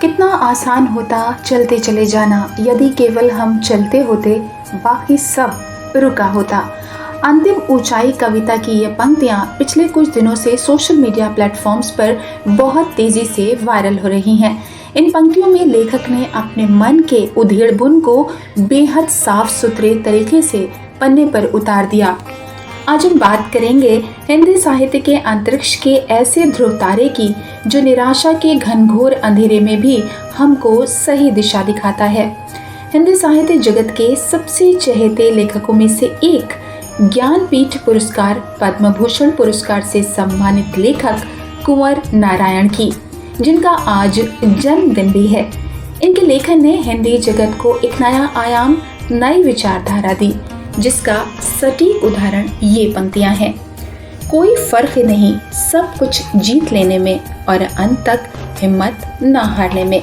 कितना आसान होता चलते चले जाना, यदि केवल हम चलते होते, बाकी सब रुका होता। अंतिम ऊंचाई कविता की ये पंक्तियां पिछले कुछ दिनों से सोशल मीडिया प्लेटफॉर्म्स पर बहुत तेजी से वायरल हो रही हैं। इन पंक्तियों में लेखक ने अपने मन के उधेड़-बुन को बेहद साफ सुथरे तरीके से पन्ने पर उतार दिया। आज हम बात करेंगे हिंदी साहित्य के अंतरिक्ष के ऐसे ध्रुव तारे की जो निराशा के घनघोर अंधेरे में भी हमको सही दिशा दिखाता है। हिंदी साहित्य जगत के सबसे चहेते लेखकों में से एक, ज्ञानपीठ पुरस्कार, पद्म भूषण पुरस्कार से सम्मानित लेखक कुंवर नारायण की, जिनका आज जन्मदिन भी है। इनके लेखन ने हिंदी जगत को एक नया आयाम, नई विचारधारा दी, जिसका सटीक उदाहरण ये पंक्तियां हैं। कोई फर्क नहीं सब कुछ जीत लेने में और अंत तक हिम्मत न हारने में।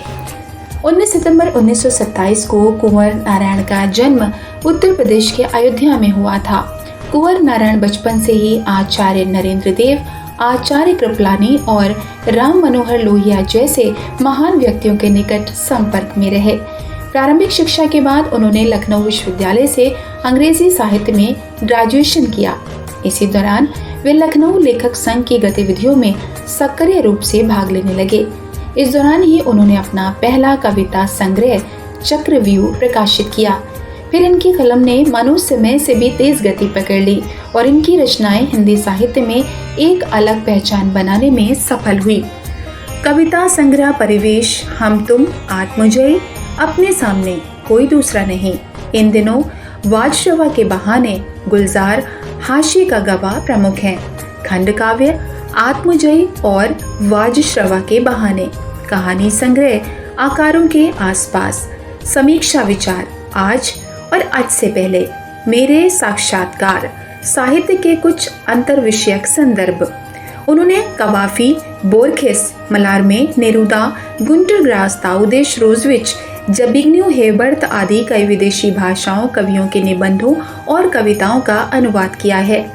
19 सितंबर 1927 को कुंवर नारायण का जन्म उत्तर प्रदेश के अयोध्या में हुआ था। कुंवर नारायण बचपन से ही आचार्य नरेंद्र देव, आचार्य कृपलानी और राम मनोहर लोहिया जैसे महान व्यक्तियों के निकट संपर्क में रहे। प्रारंभिक शिक्षा के बाद उन्होंने लखनऊ विश्वविद्यालय से अंग्रेजी साहित्य में ग्रेजुएशन किया। इसी दौरान वे लखनऊ लेखक संघ की गतिविधियों में सक्रिय रूप से भाग लेने लगे। इस दौरान ही उन्होंने अपना पहला कविता संग्रह चक्रव्यूह प्रकाशित किया। फिर इनकी कलम ने मनुष्यमय से भी तेज गति पकड़ ली और इनकी रचनाएं हिंदी साहित्य में एक अलग पहचान बनाने में सफल हुई। कविता संग्रह परिवेश, हम तुम, आत्मजयी, अपने सामने कोई दूसरा नहीं, इन दिनों वाजश्रवा के बहाने, गुलजार, हाशिए का गवाह प्रमुख हैं। खंड काव्य, आत्मजयी और वाजश्रवा के बहाने, कहानी संग्रह, आकारों के आसपास, समीक्षा विचार, आज और आज से पहले, मेरे साक्षात्कार, साहित्य के कुछ अंतर विषयक संदर्भ। उन्होंने कवाफी, बोरखेस, मलारमे, नेरूदा, गुंटर ग्रास, ताउदेश रोजविच, जबिग्न्यू हेबर्ट आदि कई विदेशी भाषाओं कवियों के निबंधों और कविताओं का अनुवाद किया है।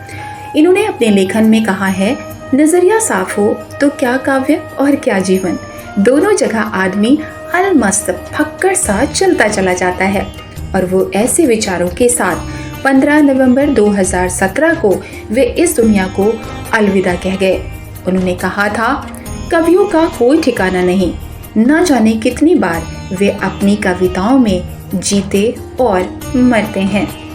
इन्होंने अपने लेखन में कहा है, नजरिया साफ हो तो क्या काव्य और क्या जीवन, दोनों जगह आदमी अलमस्त फक्कड़ सा चलता चला जाता है। और वो ऐसे विचारों के साथ 15 नवंबर 2017 को वे इस दुनिया को अलविदा कह गए। उन्होंने कहा था, कवियों का कोई ठिकाना नहीं, न जाने कितनी बार वे अपनी कविताओं में जीते और मरते हैं।